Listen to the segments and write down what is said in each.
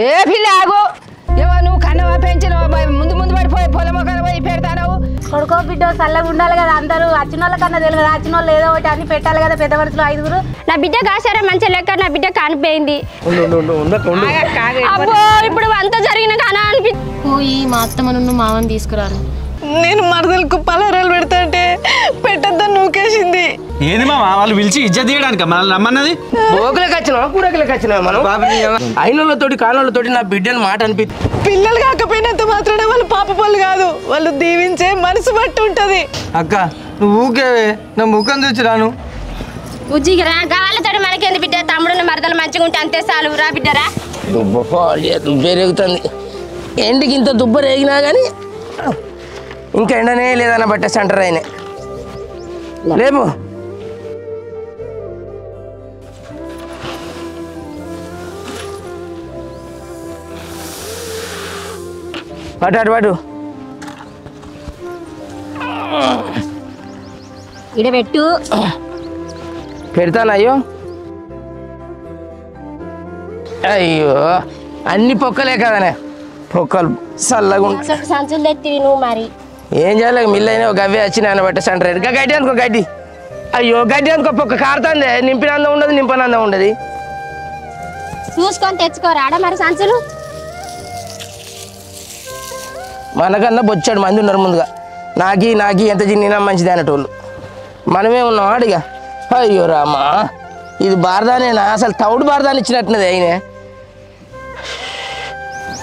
ఏ పిల్ల ఆగు ఏమో నువ్వు కన్నవా పెంచిన ముందు ముందు పడిపోయి పొలం పోయి పెడతావు కొడుకో బిడ్డ చల్లగా ఉండాలి కదా అందరూ వచ్చిన వాళ్ళ కన్నా తెలియదు వచ్చిన వాళ్ళు ఏదో ఒకటి అన్ని పెట్టాలి కదా పెద్ద మనుషులు 5గురు నా బిడ్డ కాసారా మంచి లెక్క నా బిడ్డ కానిపోయింది అబ్బో ఇప్పుడు అంతా జరిగిన కానా అనిపి పోయి మా అత్తమ్మను మామని తీసుకురాను నేను మరదలకు పలహారాలు పెడతా అంటే పెట్టద్దని నూకేసింది ఏంది మామ వాళ్ళు పిలిచి ఇజ్జత్ తీయడానికి మనల్ని రమ్మన్నది బోకులకు వచ్చినా కూరకులకు వచ్చినా మనం అయినోళ్ళతోటి కానోళ్ళతోటి నా బిడ్డని మాట అనిపి పిల్లలు కాకపోయినంత మాత్రాన వాళ్ళు పాప పళ్ళు కాదు వాళ్ళు దీవించే మనసు బట్టి ఉంటది అక్క నువ్వు ఊకేవే నా ముఖం చూసి రాను ఉజ్జిగిరా గాళ్ళతో మనకేంది బిడ్డ తమ్ముడు మరదలు మంచిగా ఉంటే అంతే చాలు రా బిడ్డరా దుబ్బ రేగుతుంది ఎండికి ఇంత దుబ్బ రేగినా కానీ ఇంకా ఎండనే లేదన్న బట్టే సెంటర్ అయినా లేపు పట్టు అటు పట్టు ఇడబెట్టు పెడతాను అయ్యో అయ్యో అన్ని పొక్కలే కదనే పొక్కలు చల్లగా సంచులు తెత్తివి నువ్వు మరి ఏం చేయాలి మిల్లు అయినా ఒక గవ్వే వచ్చి నాన్న బట్ట సెంటర్ ఇంకా గడ్డి అనుకో గడ్డి అయ్యో గడ్డి అనుకో పొక్క కారుతుంది నింపినంద ఉండదు నింపనంద ఉండదు చూసుకొని తెచ్చుకోరాడా మరి సంచులు మనకన్నా బొచ్చాడు మంది ఉన్నారు ముందుగా నాకి ఎంత చిన్న మంచిది అన్నటోళ్ళు మనమే ఉన్నాం ఆడిగా అయ్యో రామా ఇది బారదానేనా అసలు తౌడు బారదాన్ని ఇచ్చినట్టున్నది అయినే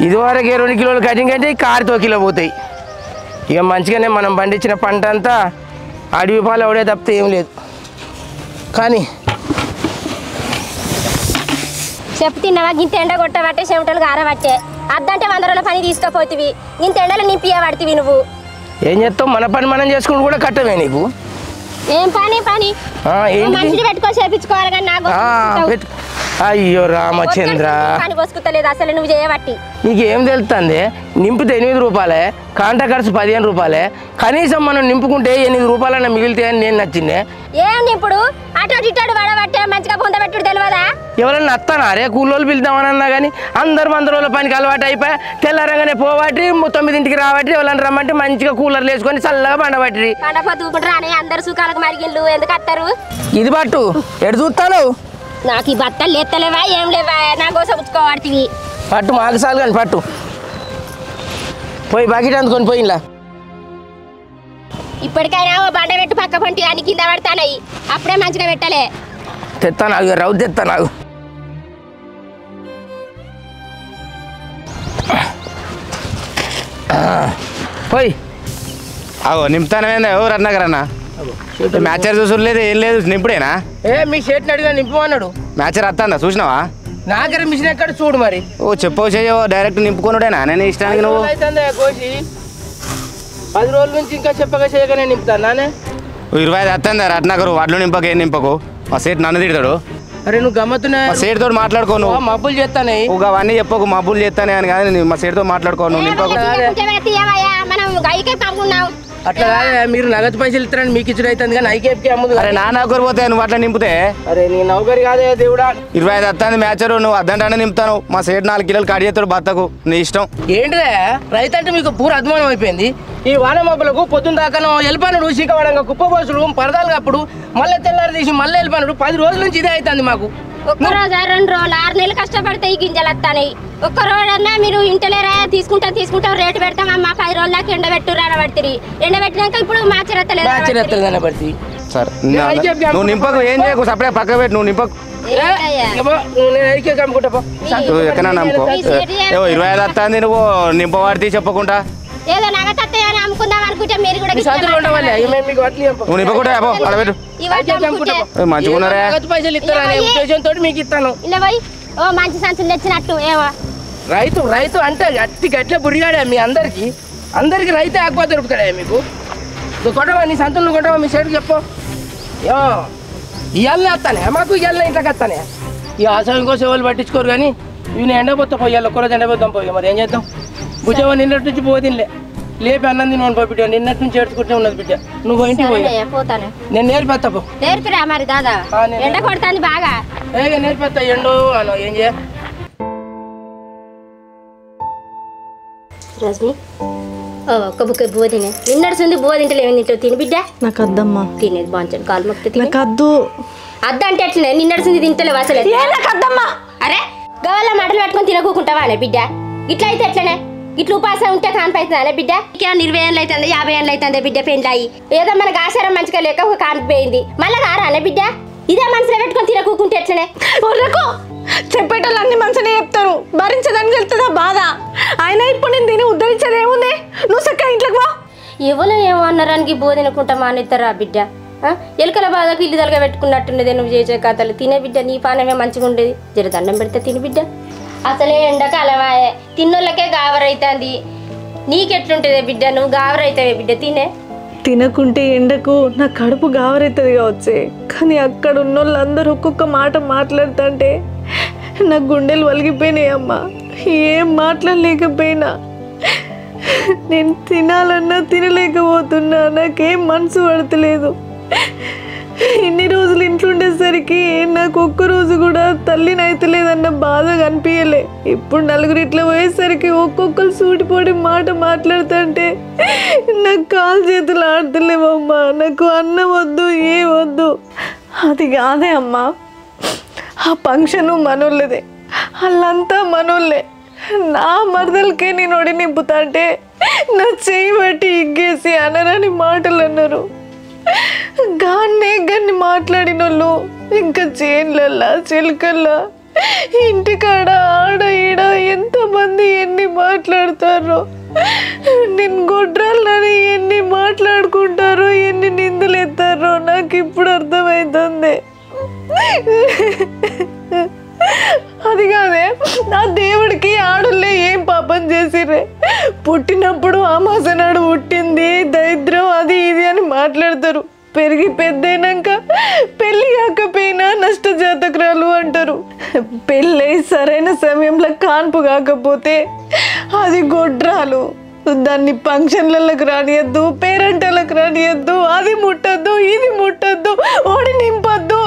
ఇదివరకు 2 కిలోలు కటింగ్ అంటే కారుతో కిలో పోతాయి ఇక మంచిగానే మనం పండించిన పంట అంతా అడవి పాలు అవడే తప్పితే ఏం లేదు కానీ చెప్పు తిన్నావా గింత ఎండ కొట్టబట్టే చెమటలు గారబట్టే అద్దంటే 100 రోజుల పని తీసుకుపోతివి ఇంత ఎండలు నింపియబడితివి నువ్వు ఏం చేస్తావు మన పని మనం చేసుకుంటూ కూడా కట్టవే నీకు ఏం పని మనిషిని పెట్టుకొని చేపించుకోవాలి కానీ నాకు అయ్యో రామచంద్ర పని పోసుకుతలేదు అసలు నువ్వు చేయబట్టి నీకేం తెలుస్తుంది నింపితే 8 రూపాయలే కాంటా ఖర్చు 15 రూపాయలే కనీసం మనం నింపుకుంటే 8 రూపాయలన్నా మిగిలితే నేను నచ్చిందే ఏం ఇప్పుడు అటు ఇటు వడబట్టే మంచిగా పొందబెట్టుడు తెలియదా ఎవరన్నా వస్తానా అరే కూలోళ్ళు పిలుద్దామనన్నా కానీ అందరు 100 రోజుల పనికి అలవాటు అయిపోయి తెల్లారంగానే పోబట్టి 9ంటికి రాబట్టి ఎవరైనా రమ్మంటే మంచిగా కూలర్లు వేసుకొని చల్లగా పండబట్టి పండపోతుకుంటారు అని అందరు సుఖాలకు మరిగిళ్ళు ఎందుకు వస్తారు ఇది పట్టు ఎటు చూస్తాను నాకు ఈ బట్టలు ఎత్తలేవా ఏం లేవా నా కోసం ఉంచుకోవాడివి పట్టు మాకు సాలు కానీ పట్టు పోయి బకెట్ అందుకొని పోయిలా ఇప్పటికైనా ఓ బండ పెట్టు పక్క పంటి అని కింద పడతానయి అప్పుడే మంచిగా పెట్టలే తెస్తాను రౌత్ తెస్తాను పోయి అగో నింపుతానమేందా ఎవరు అన్నగారన్నా మ్యాచర్ చూసులేదు ఏం లేదు నింపుడేనా మీ షర్ట్ని అడిగా నింపమన్నాడు మ్యాచర్ వస్తుందా చూసినావా నాగర మిషన్ ఎక్కడ చూడు మరి ఓ చెప్పవు చేయో డైరెక్ట్ నింపుకొనుడేనా నేను ఇష్టానికి నువ్వు కోసి 10 రోజుల నుంచి ఇంకా చెప్పగా చేయగానే నింపుతాను నానే 25 వస్తుందా రత్నాకరు వడ్లు నింపకు ఏం నింపకు మా సేట్ నన్ను తిడతాడు అరే నువ్వు గమ్మత్తున్నా మా సేట్ తోటి మాట్లాడుకో నువ్వు మబ్బులు చేస్తానే అవన్నీ చెప్పకు మబ్బులు చేస్తానే అని కానీ మా సేట్ తో మాట్లాడుకో నువ్వు నింపకు మనం గైకే కమ్మున్నాం అట్లా మీరు నగదు పైసలు ఇస్తారని మీకు ఇచ్చుడు అవుతుంది కానీ ఐకేపీ అమ్ముదు అరే నా నౌకరు పోతే నువ్వు అట్లా నింపుతే అరే నీ నౌకరి కాదే దేవుడా 25 వస్తుంది మ్యాచరు నువ్వు అద్దంటానే నింపుతాను మా సేట్ 4 కిలోలు కడి చేస్తాడు బత్తకు నీ ఇష్టం ఏంటిదే రైతు అంటే మీకు పూర అధ్వానం అయిపోయింది ఈ వాన మబ్బులకు పొద్దున్న దాకా వెళ్ళిపోయినాడు శీకవడంగా కుప్పపోసుడు పరదాలు అప్పుడు మళ్ళీ తెల్లారి తీసి మళ్ళీ వెళ్ళిపోయినాడు 10 రోజుల నుంచి ఇదే అవుతుంది మాకు ఒక్క రోజు 2 రోజులు 6 నెలలు కష్టపడితే ఈ గింజలు వస్తాయి ఒక్క రోజన్నా మీరు ఇంటలేరా తీసుకుంటాం రేటు పెడతామమ్మా 10 రోజుల దాకా ఎండబెట్టు రాబట్టి ఎండబెట్టినాక ఇప్పుడు మాచెరత్తలేదు సరే నువ్వు నింపకు ఏం చేయకు సపరేట్ పక్క పెట్టు నువ్వు నింపకు ఎక్కడ నమ్ముకో 25 వస్తుంది నువ్వు నింపవాడితే చెప్పకుండా ఏదో నగతని అమ్ముకుందాం అనుకుంటే మీరు కూడా నువ్వు నింపకుండా అడబెట్టు మంచిగున్నారా పైసలు ఇస్తారా ఉద్దేశంతో మీకు ఇస్తాను ఓ మంచి సంచులు తెచ్చినట్టు ఏమో రైతు అంటే గట్ల బురిగాడే మీ అందరికి రైతే ఆకుపా దొరుకుతాడా మీకు నువ్వు కొట్టవా నీ సంతులు కొట్టవా మీ సైడ్కి చెప్పు ఇవాళనే వస్తానే మాకు ఇవాళ ఇంట్లోకి వస్తానే ఈ ఆశయం కోసం ఎవరు పట్టించుకోరు కానీ ఇవి ఎండపోతా పోయి ఒక్కరోజు ఎండపోతాం పోయి మరి ఏం చేద్దాం భుజం నిన్నటి నుంచి పోదిలే లేపి అన్నం తిని పోయి నిన్నటి నుంచి ఏడ్చుకుంటే ఉన్నది బిడ్డ నువ్వు ఇంటికి పోయి నేను నేర్పేస్తా పో నేర్పిరా మరి దాదా ఎండ కొడుతుంది బాగా నేర్పేస్తా ఎండో అను ఏం చేయ రజని ఒక్క బుక్క బువ్వ తినే నిన్నడుస్తుంది బువ్వ తింటలే ఏమి తింటావు తిని బిడ్డ నాకు అద్దమ్మా తినేది బాగుంటుంది కాలు మొక్కితే నాకు అద్దు అద్ద అంటే అట్లనే నిన్నడుస్తుంది తింటలేవు అసలే నాకు అద్దమ్మా అరే గవల్ల మటలు పట్టుకొని తినకుంటావా అనే బిడ్డ ఇట్లా అయితే ఎట్లనే ఇట్లా ఉపాసం ఉంటే కానిపైతుంది అనే బిడ్డ ఇక 20 ఏళ్ళు అవుతుంది 50 ఏళ్ళు అవుతుంది బిడ్డ పెళ్ళాయి ఏదో మనకు ఆచారం మంచిగా లేక ఒక కానిపోయింది మళ్ళీ కారా అనే బిడ్డ ఇదే మనసులో పెట్టుకొని తినకుంటే ఎట్లనే చెప్పేటోళ్ళన్నీ మంచిగా చెప్తారు భరించదని వెళ్తుందా బాధ ఆయన ఇప్పుడు నేను తిని ఉద్ధరించేది ఏముంది నువ్వు చక్క ఇంట్లోకి వా ఎవరు ఏమో అన్నారానికి బో తినకుంటా మానేస్తారా బిడ్డ ఎలుకల బాధకు ఇల్లు తలగా పెట్టుకున్నట్టున్నదే నువ్వు చేసే కథలు తినే బిడ్డ నీ పానమే మంచిగా ఉండేది జర దండం పెడితే తిని బిడ్డ అసలే ఎండాకాలమాయే తిన్నోళ్ళకే గావరైతుంది నీకెట్లుంటుంది బిడ్డ నువ్వు గావరైతావే బిడ్డ తినే తినకుంటే ఎండకు నా కడుపు గావరైతుంది కావచ్చే కానీ అక్కడ ఉన్న వాళ్ళందరూ ఒక్కొక్క మాట మాట్లాడుతుంటే నా గుండెలు వలిగిపోయినాయి అమ్మా ఏం మాట్లాడలేకపోయినా నేను తినాలన్నా తినలేకపోతున్నా నాకేం మనసు పడతలేదు ఇన్ని రోజులు ఇంట్లో ఉండేసరికి నాకు ఒక్క రోజు కూడా తల్లిని అయితలేదన్న బాధ కనిపించలే ఇప్పుడు నలుగురు ఇట్లా పోయేసరికి ఒక్కొక్కరు సూటిపోటి మాట మాట్లాడుతుంటే నాకు కాలు చేతులు ఆడతలేవమ్మా నాకు అన్నం వద్దు ఏ వద్దు అది కాదే అమ్మా ఆ ఫంక్షను మనోళ్ళదే వాళ్ళంతా మనోళ్ళే నా మరదలకే నేను ఒడి నింపుతా అంటే నా చేయి బట్టి ఇగ్గేసి అనరాని మాటలు అన్నారు గన్ని మాట్లాడిన వాళ్ళు ఇంకా చేన్లల్లా చిలుకల్లా ఇంటికాడ ఆడ ఈడ ఎంతమంది ఎన్ని మాట్లాడతారో నేను గొడ్రాలని ఎన్ని మాట్లాడుకుంటారో ఎన్ని నిందలు ఎత్తారో నాకు ఇప్పుడు అర్థమవుతుంది అది కాదే నా దేవుడికి ఆడలే ఏం పాపం చేసిర్రే పుట్టినప్పుడు అమాసనాడు పుట్టింది దరిద్రం అది ఇది అని మాట్లాడతారు పెరిగి పెద్దయినాక పెళ్ళి కాకపోయినా నష్టజాతకురాలు అంటారు పెళ్ళై సరైన సమయంలో కాన్పు కాకపోతే అది గొడ్రాలు దాన్ని ఫంక్షన్లకు రానియద్దు పేరెంటలకు రానియద్దు అది ముట్టద్దు ఇది ముట్టద్దు ఓడి నింపద్దు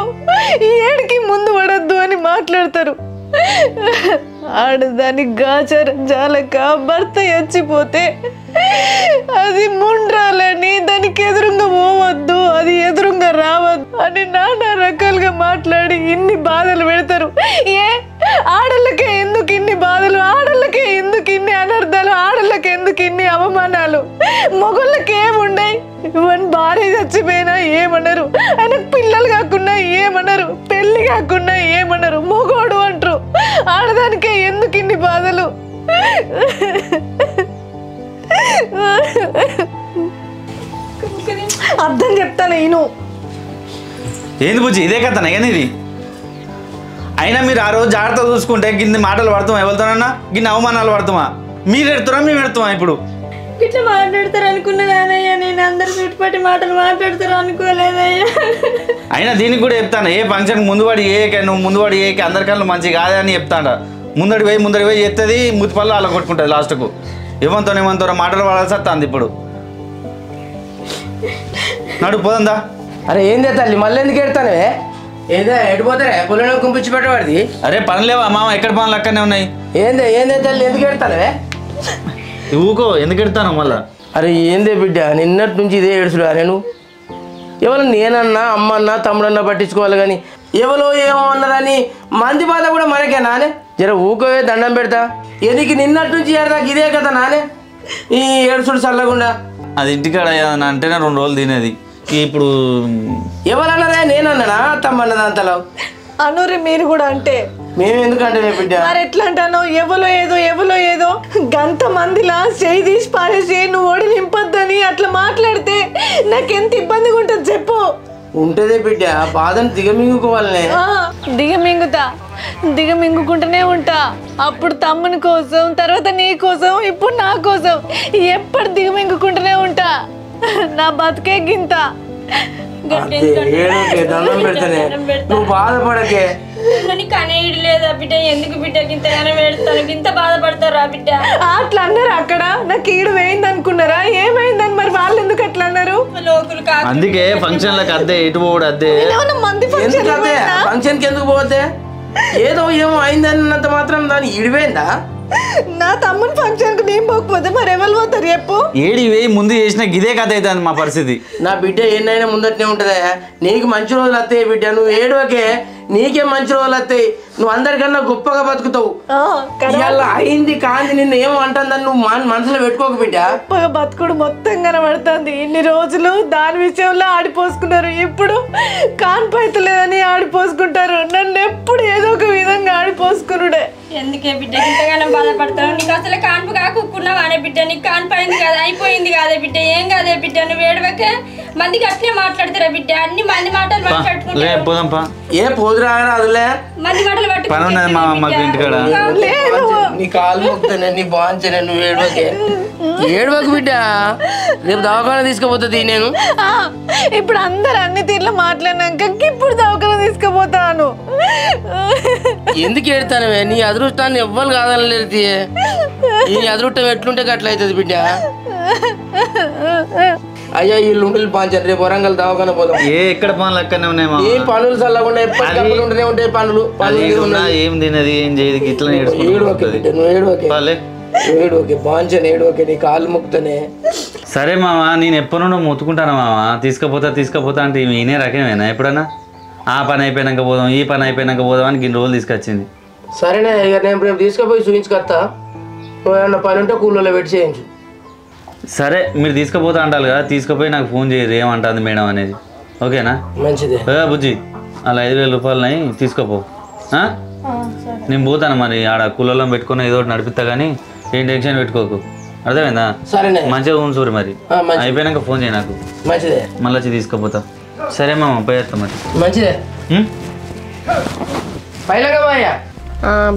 ఈ ఏడికి ముందు పడద్దు అని మాట్లాడతారు ఆడదాని గాచారం జాలక భర్త చచ్చిపోతే అది ముండ్రాలని దానికి ఎదురుగా పోవద్దు అది ఎదురుగా రావద్దు అని నానా రకాలుగా మాట్లాడి ఇన్ని బాధలు పెడతారు ఏ ఆడళ్ళకే ఎందుకు ఇన్ని బాధలు ఆడళ్ళకే ఎందుకు ఇన్ని అనర్థాలు ఆడళ్ళకి ఎందుకు ఇన్ని అవమానాలు మొగళ్ళకి ఏముండయి వన్ భార్య చచ్చిపోయినా ఏమన్నారు ఆయనకు పిల్లలు కాకుండా ఏమన్నారు పెళ్లి కాకుండా ఏమన్నారు మొగోడు అంటారు ఆడదానికే ఎందుకు ఇన్ని బాధలు అర్థం చెప్తాను నేను ఏంది బుజ్జి ఇదే కథనా ఇది అయినా మీరు ఆ రోజు జాగ్రత్త చూసుకుంటే గిన్ని మాటలు పడతామా ఎవరితోనన్నా గిన్ని అవమానాలు పడతామా మీరు ఎడుతున్నా మేము ఎడుతామా ఇప్పుడు ఇట్లా మాట్లాడతారు అనుకున్నదానయ్యా నేను అందరు చుట్టుపట్టి మాటలు మాట్లాడతారు అనుకోలేదయ్యా అయినా దీనికి కూడా చెప్తాను ఏ ఫంక్షన్ ముందువాడి నువ్వు ముందువాడి అందరికన్నా మంచిగా కాదే అని చెప్తాడ ముందడి పోయి ఎత్తది ముతిపల్లి అలా కొట్టుకుంటుంది లాస్ట్కు ఏమంతో మాటలు పడాల్సి వస్తుంది ఇప్పుడు నడు పోదా అరే ఏందే తల్లి మళ్ళీ ఎందుకు ఎడతానే ఏదే ఎడిపోతారే పొలంలో కుంపించి పెట్టవాడిది అరే పనులేవా మామ ఎక్కడ పనులు అక్కడనే ఉన్నాయి ఏందే తల్లి ఎందుకు ఎడతానే ఊకో ఎందుకు ఎడతాను మళ్ళా అరే ఏందే బిడ్డ నిన్నటి నుంచి ఇదే ఏడుచుడు అరే నువ్వు ఎవరు నేనన్నా అమ్మన్నా తమ్ముడన్నా పట్టించుకోవాలి కానీ ఎవరో ఏమో అన్నారని మంది బాధ కూడా మనకే నానే జర ఊకోవే దండం పెడతా ఎందుకు నిన్నటి నుంచి ఏడదాకా ఇదే కదా నానే ఈ ఏడుచుడు చల్లకుండా అది ఇంటికాడ అంటేనే 2 రోజులు తినేది ఇప్పుడు ఎవరన్నారా నేనన్నానా తమ్మన్నది అంతలో అనురి మీరు కూడా అంటే మేము ఎందుకంటే బిడ్డ మరి ఎట్లా అంటాను ఎవలో ఏదో గంత మందిలా చేయి తీసి పారేసి నువ్వు ఓడి నింపొద్దని అట్లా మాట్లాడితే నాకెంత ఇబ్బందిగా ఉంటుంది చెప్పు ఉంటదే బిడ్డ బాధను దిగమింగుకోవాలనే దిగమింగుకుంటూనే ఉంటా అప్పుడు తమ్ముని కోసం తర్వాత నీ కోసం ఇప్పుడు నా కోసం ఎప్పుడు దిగమింగుకుంటూనే ఉంటా నా బతుకే గింత దండం పెడతానే నువ్వు బాధపడకే కనేయుడు లేదా బిడ్డ ఎందుకు బిడ్డ గింతగానే పెడతాను గింత బాధపడతారా బిడ్డ అట్లా అన్నారు అక్కడ నాకు ఈడు వేయింది అనుకున్నారా ఏమైందని మరి వాళ్ళు ఎందుకు అట్లా అన్నారు అందుకే ఫంక్షన్లకు అద్దే ఇటు పోడు అద్దే మంది ఫంక్షన్కి ఎందుకు పోతే ఏదో ఏమో అయిందన్నంత మాత్రం దాన్ని ఇడిపోయిందా నా తమ్ముని ఫంక్షన్కి నేను పోకపోతే మరి ఎవరు పోతారు చెప్పు? ఏడి వేయి ముందు చేసిన గిదే కథ అవుతుంది మా పరిస్థితి. నా బిడ్డ ఎన్నైనా ముందటనే ఉంటుందా? నీకు మంచి రోజులు వస్తాయి బిడ్డ, నువ్వు ఏడవకే, నీకే మంచి రోజులు వస్తాయి, నువ్వు అందరికన్నా గొప్పగా బతుకుతావు. ఇవాళ అయింది కాంది నిన్ను ఏమో అంటుందని నువ్వు మనసులో పెట్టుకోక బిడ్డ. గొప్పగా బతుకుడు మొత్తం కనబడుతుంది. ఇన్ని రోజులు దాని విషయంలో ఆడిపోసుకున్నారు, ఇప్పుడు కాన్పైతలేదని ఆడిపోసుకుంటారు. నన్ను ఎప్పుడు ఏదో ఒక విధంగా ఆడిపోసుకున్నాడే. ఎందుకే బిడ్డ ఇంతగానో బాధపడతావు? నీకు అసలు కాన్పు కాకున్నావు అనే బిడ్డ, నీకు కాన్పు అయింది కదా, అయిపోయింది కాదే బిడ్డ, ఏం కాదే బిడ్డ, నువ్వు ఏడవకే. మందికి అట్లే మాట్లాడతారా బిడ్డ? అన్ని మంది మాటలు మాట్లాడుకుంటా ఏ పోదురా అదిలే మంది మాటలు నీ కాలు మొక్కుతానే, నీ బాంచనే, నువ్వు ఏడవకే, ఏడవకు బిడ్డ, రేపు దవాఖాన తీసుకుపోతుంది నేను. ఇప్పుడు అందరు అన్ని తీర్లు మాట్లాడినాక ఇప్పుడు దవాఖాన తీసుకుపోతాను. ఎందుకు ఏడుతానవే? నీ అదృష్టాన్ని ఎవ్వరు కాదనలేదు. నీ అదృష్టం ఎట్లుంటే అట్లా అవుతుంది బిడ్డ. అయ్యా ఇల్లు పాంచారు, రేపు వరంగల్ దవాఖాన పోదాం. ఎక్కడ పనులు అక్కడనే ఉన్నాయి. ఏ పనులు చల్లకుండా ఎప్పటికప్పుడు ఉంటూనే ఉంటాయి పనులు. ఏం తినది ఏం చేయదు ఇట్లా నువ్వు ఏడవకే బాంచని, ఏడవకే, నీ కాళ్ళు మొక్కుతానే. సరే మామ, నేను ఎప్పటి నుండో మొత్తుకుంటాను మామ, తీసుకుపోతా అంటే ఈయనే రకమేనా? ఎప్పుడన్నా ఆ పని అయిపోయినాక పోదాం, ఈ పని అయిపోయినాక పోదాం అని ఇన్ని రోజులు తీసుకొచ్చింది. సరేనే, ఇక నేను రేపు తీసుకుపోయి చూపించుకొస్తా. నువ్వు ఏమన్నా పని ఉంటే కూలలో పెట్టి చేయించు. సరే మీరు తీసుకుపోతా అంటారు కదా, తీసుకుపోయి నాకు ఫోన్ చేయరు ఏమంటుంది మేడం అనేది. ఓకేనా? మంచిదే బుజ్జి, అలా 5,000 రూపాయలని తీసుకోపో. నేను పోతాను మరి, ఆడ కూలలో పెట్టుకుని ఏదో ఒకటి నడిపిస్తా, కానీ ఏం టెన్షన్ పెట్టుకోకు, అర్థమైందా? సరేనే, మంచిగా చూడు మరి, అయిపోయినాక ఫోన్ చేయి నాకు. మంచిదే, మళ్ళీ వచ్చి తీసుకుపోతా. సరే మామ, పోయేస్తా మరి. మంచిదే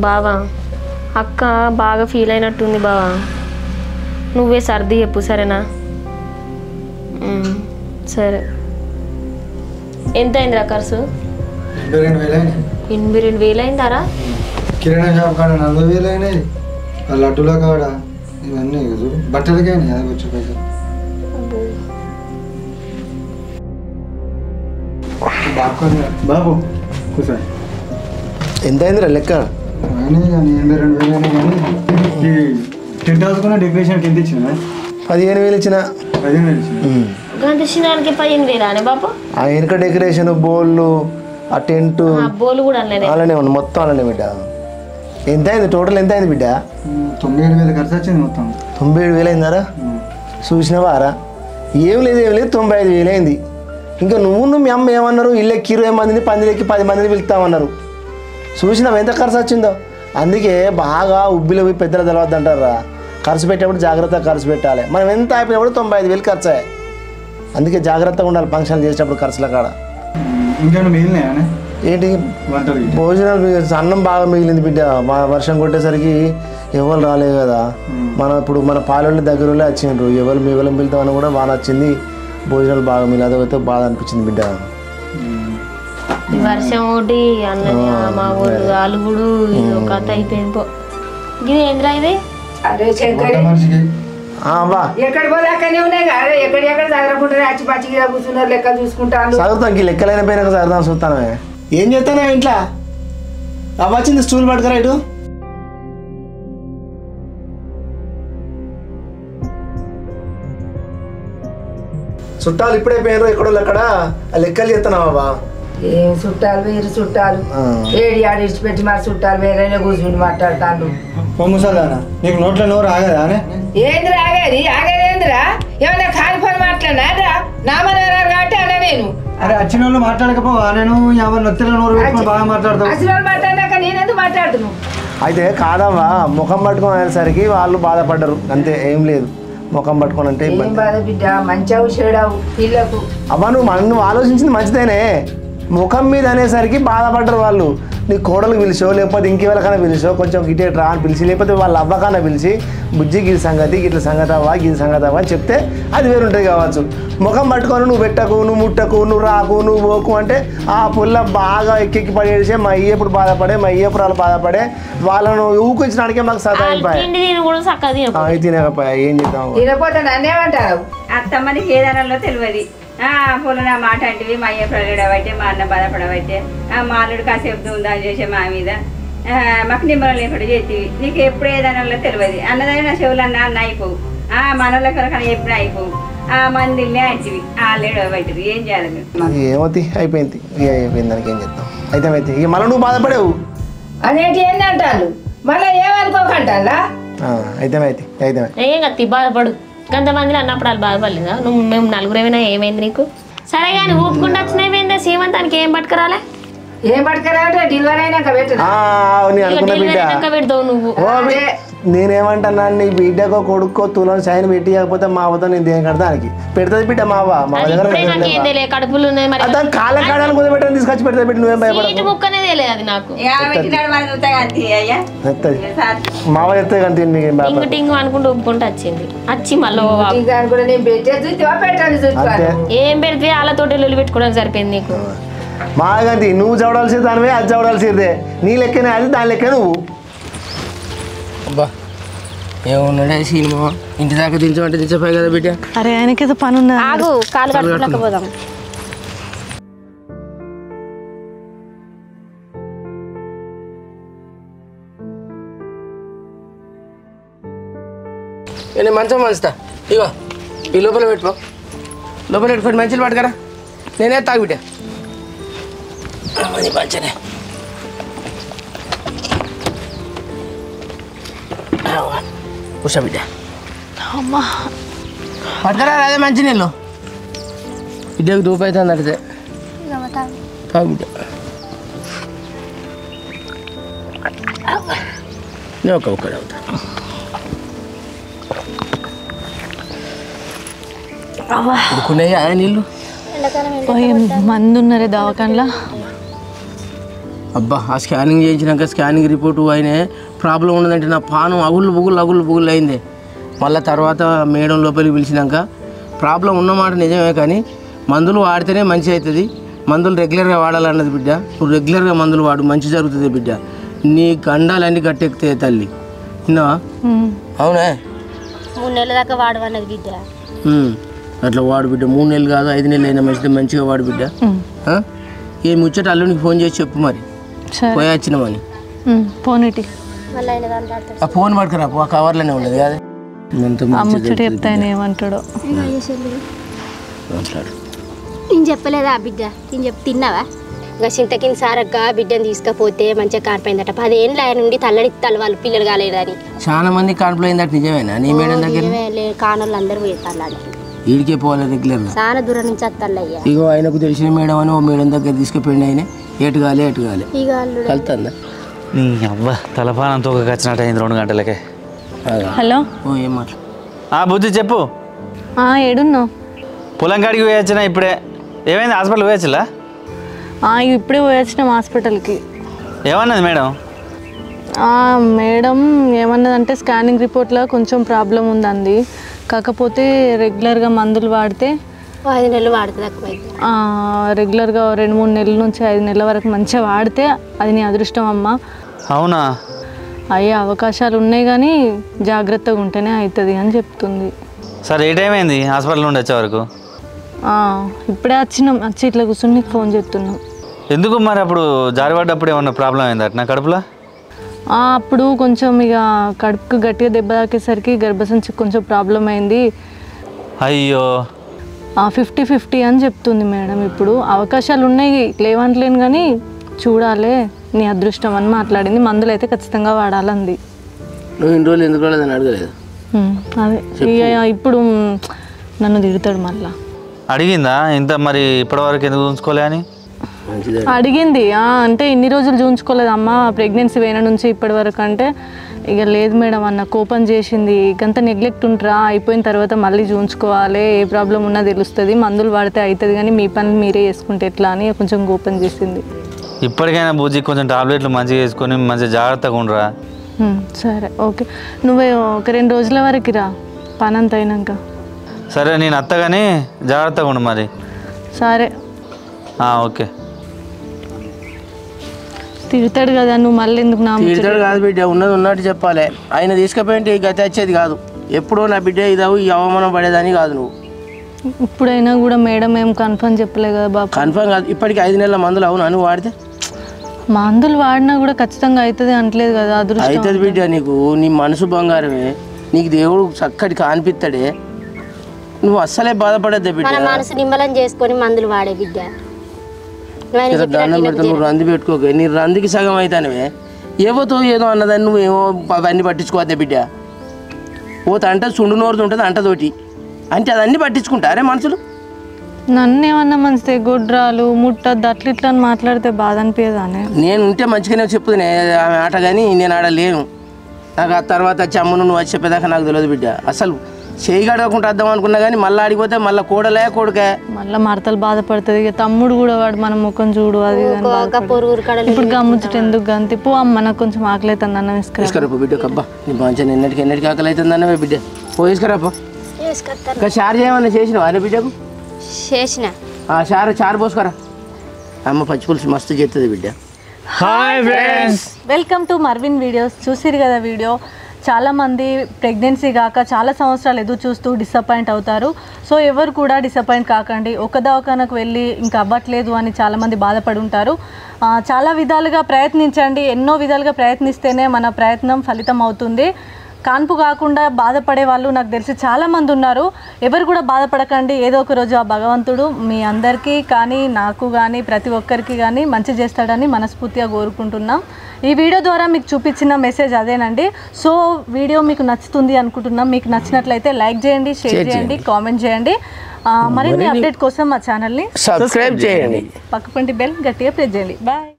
బావా. అక్క బాగా ఫీల్ అయినట్టుంది బావా, నువ్వే సర్ది చెప్పు సరేనా? సరే. ఎంత అయిందిరా ఖర్చు? 82,000 అయిందారా? కిరాణా షాప్ కాడ 40,000 అయినాయి, లడ్డూల కాడ ఇవన్నీ బట్టలకే అయినాయి. అది వచ్చే పైసలు బాబు కూర్చో. ఎంత అయిందిరా లెక్క? అయినాయి కానీ 82,000 అయినాయి. కానీ ఈ టెంట్ హౌస్ కూడా డెకరేషన్కి ఎంత ఇచ్చిన? 15,000 ఇచ్చిన. 15,000 ఇచ్చిన. గంధ 15,000 బాబు. ఆ వెనుక డెకరేషన్, బోళ్ళు, ఆ టెంట్, బోళ్ళు కూడా అలానే ఉంది, మొత్తం అలానే బిడ్డ. ఎంత అయింది టోటల్? ఎంత అయింది బిడ్డ? 97,000 ఖర్చు వచ్చింది మొత్తం. 97,000 అయిందారా? చూసినవారా? ఏం లేదు 95,000 అయింది. ఇంకా నువ్వు మీ అమ్మ ఏమన్నారు, ఇళ్ళకి 20 మందిని, పందిలెక్కి 10 మందిని పిలుస్తామన్నారు. చూసినావు ఎంత ఖర్చు వచ్చిందో? అందుకే బాగా ఉబ్బిలో పోయి పెద్దలు తెలవద్దు అంటారా. ఖర్చు పెట్టేప్పుడు జాగ్రత్తగా ఖర్చు పెట్టాలి. మనం ఎంత అయిపోయినప్పుడు 95,000 ఖర్చు అయ్యాయి. అందుకే జాగ్రత్తగా ఉండాలి ఫంక్షన్లు చేసేటప్పుడు ఖర్చుల కాడ. ఇంకేమైనా మిగిలినాయా? ఏంటి భోజనాలు? అన్నం బాగా మిగిలింది బిడ్డ. మా వర్షం కొట్టేసరికి ఎవరు రాలేదు కదా. మనం ఇప్పుడు మన పాలెళ్ళ దగ్గర వచ్చిండ్రు, ఎవరు పిలుతామని కూడా బాగా నచ్చింది. భోజనాలు బాగా మిగిలి, అదైతే బాధ అనిపించింది బిడ్డ. వర్షం ఒకటి అన్నది, మా ఊరు అలుగుడు, ఇది ఒక కథ అయిపోయింది. ఇది ఏంద్రా ఇది? అరే శంకరి, ఎక్కడ పోదాకనే ఉన్నాయి కదా, ఎక్కడెక్కడ చదవకుండా అచ్చి పచ్చిగా కూర్చున్నారు, లెక్క చూసుకుంటాను. చదువుతాం లెక్కలైన పోయినా చదువుతాం చూస్తాను. ఏం చేస్తానా ఇంట్లో? వచ్చింది స్టూల్ పట్టుకురా ఇటు. చుట్టాలు ఇప్పుడే పోయినారు, ఎక్కడో అక్కడ లెక్కలు చేస్తున్నావా బాబా? ఏం చుట్టాలు వేరు చుట్టాలు, ఏడి ఆడి ఇడిచిపెట్టి మరి చుట్టాలు వేరేనే కూర్చుండి మాట్లాడతాను. ముసలానా నీకు నోట్లో నోరు ఆగదా? ఏంది ఆగేది? ఆగేది ఏందిరా? ఏమన్నా కాలిపోని మాట్లాడినా నా మనవరారు కాబట్టి అన్నా నేను. అరే వచ్చిన వాళ్ళు మాట్లాడకపోవా? నేను ఎవరు నొత్తిలో నోరు పెట్టుకొని బాగా మాట్లాడతాను. వచ్చిన వాళ్ళు మాట్లాడినాక నేనెందుకు మాట్లాడుతున్నావు? అయితే కాదమ్మా, ముఖం పట్టుకొని అనేసరికి వాళ్ళు బాధపడ్డరు, అంతే, ఏం లేదు. ముఖం పట్టుకొని అంటే బాధ బిడ్డ, మంచావు చెడావు పిల్లకు. అబ్బా నువ్వు ఆలోచించింది మంచిదేనే. ముఖం మీద అనేసరికి బాధపడ్డరు వాళ్ళు. నీ కోడలు పిలిచో, లేకపోతే ఇంకెవరికైనా పిలిచో, కొంచెం గిటే రా అని పిలిచి, లేకపోతే వాళ్ళ అవ్వకన్నా పిలిచి, బుజ్జి గిరి సంగతి గిట్ల సంగతి అవ్వా, గిరి సంగతి అవ్వ అని చెప్తే అది వేరుంటుంది కావచ్చు. ముఖం పట్టుకొని నువ్వు పెట్టకు, నువ్వు ముట్టకు, నువ్వు రాకు, నువ్వు పోకు అంటే ఆ పుల్ల బాగా ఎక్కెక్కి పడేసే మా అయ్యేప్పుడు బాధపడే, మా అయ్యపురాలు బాధపడే, వాళ్ళను ఊకొచ్చినాడికే మాకు సతాయిపోయాయి. తినకపోయా, ఏం చేద్దాం? తినపోతే నన్నేమంటారు? అత్తమ్మనికి ఏదనంలో తెలియదు. పొలం నా మాట అంటివి, మా అయ్య ప్రగడబట్టే, మా అన్న బాధపడబట్టే, మా అల్లుడు కాసేపు ఉందా చేసే మా మీద మాకు నిమ్మలం లేకుండా చేతివి నీకు ఎప్పుడు ఏదైనా తెలియదు అన్నదైనా నా చెవులు అన్న అయిపోవు మనోళ్ళ కొరకన్నా ఎప్పుడు అయిపోవు మందిలే అంటివి ఆల్రెడీ అవుతుంది ఏం చేయాలి మీరు ఏమవుతుంది అయిపోయింది అయిపోయింది దానికి ఏం చేద్దాం అయితే ఇక మళ్ళీ నువ్వు బాధపడేవు అనేటి ఏంటి అంటారు మళ్ళీ ఏమనుకోకంటారా అయితే ఏం కత్తి బాధపడు కొంతమందిలో అన్నప్పుడు వాళ్ళు బాధపడలేదా నువ్వు మేము నలుగురేమైనా ఏమైంది నీకు సరే కానీ ఊపుకుంటూ వచ్చినాయిపోయిందా సీమంతానికి ఏం పట్టుకురాలే ఏం పట్టుకురాలంటే డెలివరీ అయినాక పెడతావు నువ్వు నేనేమంటున్నా నీ బిడ్డకో కొడుకో తులం సైన్ పెట్టి కాకపోతే మా అవతో నేను దేని కడతానికి పెడుతుంది బిడ్డ మా దగ్గర కడుపులు కాళ్ళ కాడాలని కుదపెట్టని తీసుకొచ్చి పెడతా బిడ్డ నువ్వేం భయపడదు ముక్కనే అది నాకు మావ చెప్తే కానీ టింగు టింగు అనుకుంటూ ఒప్పుకుంటూ వచ్చింది వచ్చి మళ్ళీ ఏం పెడితే వాళ్ళతోటి లొల్లి పెట్టుకోవడానికి సరిపోయింది నీకు మాగంతి నువ్వు చదవాల్సింది దానివే అది చదవాల్సిందే నీ లెక్కనే అది దాని లెక్క నువ్వు అబ్బా ఏమున్నాడే సినిమా ఇంటి దాకా దించమంటే దించపోయి కదా బిడ్డ అరే ఆయనకేదో పని ఉన్నా ఆగు కాలు కట్టుకోలేకపోదాం నేను మంచం మంచుతా ఇగో ఈ లోపల పెట్టుకో లోపల పెట్టుకోండి మంచిలు పట్టుకరా నేనే తాగు బిడ్డ మంచనే కూర్చో బిడ్డ అమ్మా పట్టుకరా అదే మంచి నీళ్ళు బిడ్డకు దూపు అవుతుంది అడితే తాగు బిడ్డ నేను ఒక్కడే అవుతా ఉడుకున్నాయా నీళ్ళు మంది ఉన్నారే దవాఖానలో అబ్బా ఆ స్కానింగ్ చేయించినాక స్కానింగ్ రిపోర్టు అయినా ప్రాబ్లం ఉన్నదంటే నా పానం అగుళ్ళు బుగుళ్ళు అయింది మళ్ళీ తర్వాత మేడం లోపలికి పిలిచినాక ప్రాబ్లం ఉన్నమాట నిజమే కానీ మందులు వాడితేనే మంచి అవుతుంది మందులు రెగ్యులర్గా వాడాలన్నది బిడ్డ నువ్వు రెగ్యులర్గా మందులు వాడు మంచి జరుగుతుంది బిడ్డ నీ గండాలన్నీ గట్టెక్కుతాయి తల్లి విన్నావా అవునా 3 నెలల దాకా వాడవన్నది బిడ్డ అట్లా వాడు బిడ్డ 3 నెలలు కాదు 5 నెలలు అయినా మంచిది మంచిగా వాడు బిడ్డ ఏ ముచ్చట అల్లునికి ఫోన్ చేసి చెప్పు మరి పోయి వచ్చినామని ఆ ఫోన్ పట్టుకురా ఆ కవర్లోనే ఉండదు కదా ముచ్చట చెప్తాను ఏమంటాడో నేను చెప్పలేదా బిడ్డ నేను తిన్నావా ఇంకా చింతకింద సారక్క బిడ్డను తీసుకపోతే మంచిగా కానిపోయిందట 10 ఏళ్ళ ఆయన నుండి తల్లడిత్తాలు వాళ్ళు పిల్లలు కాలేదని చాలా మంది కానిపోయిందట నిజమేనా నీ మేడం దగ్గర కానోళ్ళు అందరూ పోతారు వీడికే పోవాలి రెగ్యులర్గా చాలా దూరం నుంచి వస్తాయ్యా ఇగో ఆయనకు తెలిసిన మేడం అని ఓ మేడం దగ్గర తీసుకుపోయింది ఆయన ఏటు కాలే కలుతుందా నీ అవ్వ తలపానంతో వచ్చినట్టు అయింది 2 గంటలకే హలో ఓ ఏం మాట బుద్ధి చెప్పు ఏడున్నావు పొలం కాడికి పోయొచ్చినా ఇప్పుడే ఏమైంది హాస్పిటల్ పోయొచ్చులా ఇప్పుడే పోయొచ్చినాం హాస్పిటల్కి ఏమన్నది మేడం మేడం ఏమన్నదంటే స్కానింగ్ రిపోర్ట్లో కొంచెం ప్రాబ్లం ఉందండి కాకపోతే రెగ్యులర్గా మందులు వాడితే 5 నెలలు వాడితే రెగ్యులర్గా 2-3 నెలల నుంచి 5 నెలల వరకు మంచిగా వాడితే అది నీ అదృష్టం అమ్మా అవునా అయ్యే అవకాశాలు ఉన్నాయి కానీ జాగ్రత్తగా ఉంటేనే అవుతుంది అని చెప్తుంది సరే ఏ టైం అయింది హాస్పిటల్ నుండి వచ్చే వరకు ఇప్పుడే వచ్చి ఇట్లా కూర్చొని నీకు ఫోన్ చేస్తున్నాం ఎందుకు మరి అప్పుడు జారిపడ్డప్పుడు ఏమన్నా ప్రాబ్లం అయింది అట్నా కడుపులో అప్పుడు కొంచెం ఇక కడుపుకు గట్టిగా దెబ్బ తాకేసరికి గర్భసంచి కొంచెం ప్రాబ్లం అయింది అయ్యో 50-50 అని చెప్తుంది మేడం ఇప్పుడు అవకాశాలు ఉన్నాయి లేవంటలేను కానీ చూడాలి నీ అదృష్టం అని మాట్లాడింది మందులు అయితే ఖచ్చితంగా వాడాలంది నువ్వు ఇన్ని రోజులు ఎందుకు రాలేదని అడగలేదు అదే ఇప్పుడు నన్ను తిడతాడు మళ్ళా అడిగిందా ఇంత మరి ఇప్పటివరకు ఎందుకు ఉంచుకోలే అని అడిగింది అంటే ఇన్ని రోజులు చూయించుకోలేదు అమ్మ ప్రెగ్నెన్సీ పోయిన నుంచి ఇప్పటి వరకు అంటే ఇక లేదు మేడం అన్న కోపం చేసింది ఇకంతా నెగ్లెక్ట్ ఉంటారా అయిపోయిన తర్వాత మళ్ళీ చూయించుకోవాలి ఏ ప్రాబ్లం ఉన్నా తెలుస్తుంది మందులు వాడితే అవుతుంది కానీ మీ పనులు మీరే చేసుకుంటే ఎట్లా అని కొంచెం కోపం చేసింది ఇప్పటికైనా బుజ్జి కొంచెం టాబ్లెట్లు మంచిగా వేసుకొని మంచిగా జాగ్రత్తగా ఉండరా సరే ఓకే నువ్వే 1-2 రోజుల వరకు రా పని అంత అయినాక సరే నేను అత్తగాని జాగ్రత్తగా ఉండు మరి సరే ఓకే తిడతాడు కదా నువ్వు మళ్ళీ ఎందుకు తిడతాడు కాదు బిడ్డ ఉన్నది ఉన్నట్టు చెప్పాలి ఆయన తీసుకుపోయింటే ఈ గతి వచ్చేది కాదు ఎప్పుడో నా బిడ్డ ఇదావు ఈ అవమానం పడేదని కాదు నువ్వు ఇప్పుడైనా కూడా మేడం ఏం కన్ఫర్మ్ చెప్పలే కదా బాబు కన్ఫర్మ్ కాదు ఇప్పటికి 5 నెలల మందులు అవును అని వాడితే మందులు వాడినా కూడా ఖచ్చితంగా అవుతుంది అంటలేదు కదా అదృష్టం అవుతుంది బిడ్డ నీకు నీ మనసు బంగారమే నీకు దేవుడు చక్కటి కానిపిస్తాడే నువ్వు అస్సలే బాధపడద్దే బిడ్డ మన మనసు నిమ్మలం చేసుకొని మందులు వాడే బిడ్డ దండం పెడితే నువ్వు రంది పెట్టుకోక నీ రందికి సగం అవుతానవే ఏవోతో ఏదో అన్నదాన్ని నువ్వేమో అవన్నీ పట్టించుకోవద్దే బిడ్డ పోతే అంటే సుండు నోరుతూ ఉంటుంది అంటతోటి అంటే అదన్నీ పట్టించుకుంటారే మనుషులు నన్ను ఏమన్నా మంచిదే గుడ్రాలు ముట్టద్దు అట్లా ఇట్లా అని మాట్లాడితే బాధ అనిపించదానే నేను ఉంటే మంచిగానే చెప్పుదునే ఆమె ఆట కానీ నేను ఆడ లేను నాకు ఆ తర్వాత చమ్మును నువ్వు వచ్చి చెప్పేదాకా నాకు తెలియదు బిడ్డ అసలు చేయి గడవకుండా వద్దాం అనుకున్నా కానీ మళ్ళీ ఆడిపోతే మళ్ళీ కూడలే కొడుకే మళ్ళీ మరతలు బాధపడుతుంది ఇక తమ్ముడు కూడా వాడు మన ముఖం చూడు అది ఇప్పుడు గమ్ముచ్చుట ఎందుకు గంతి పో అమ్మ నాకు కొంచెం ఆకలి అవుతుంది అన్న తీసుకురాపో బిడ్డ కబ్బా నీ మంచిగా ఎన్నటికి ఆకలి అవుతుంది అన్నవే బిడ్డ పోయిసుకురాపో ఇంకా చారు చేయమన్నా చేసినావు అరే బిడ్డకు చేసిన చారు పోసుకురా అమ్మ పచ్చి పులుసు మస్తు చేస్తుంది బిడ్డ hi friends welcome to Marvin videos చూసిరు కదా వీడియో చాలామంది ప్రెగ్నెన్సీ కాక చాలా సంవత్సరాలు ఎదురు చూస్తూ డిసప్పాయింట్ అవుతారు సో ఎవరు కూడా డిసప్పాయింట్ కాకండి ఒక దవాఖానకు వెళ్ళి ఇంకా అవ్వట్లేదు అని చాలామంది బాధపడి ఉంటారు చాలా విధాలుగా ప్రయత్నించండి ఎన్నో విధాలుగా ప్రయత్నిస్తేనే మన ప్రయత్నం ఫలితం అవుతుంది కాన్పు కాకుండా బాధపడే వాళ్ళు నాకు తెలిసి చాలామంది ఉన్నారు ఎవరు కూడా బాధపడకండి ఏదో ఒక రోజు ఆ భగవంతుడు మీ అందరికీ కానీ నాకు కానీ ప్రతి ఒక్కరికి కానీ మంచి చేస్తాడని మనస్ఫూర్తిగా కోరుకుంటున్నాం ఈ వీడియో ద్వారా మీకు చూపించిన మెసేజ్ అదేనండి సో వీడియో మీకు నచ్చుతుంది అనుకుంటున్నాం మీకు నచ్చినట్లయితే లైక్ చేయండి షేర్ చేయండి కామెంట్ చేయండి మరిన్ని అప్డేట్ కోసం మా ఛానల్ని సబ్స్క్రైబ్ చేయండి పక్కపంటి బెల్ గట్టిగా ప్రెస్ చేయండి బాయ్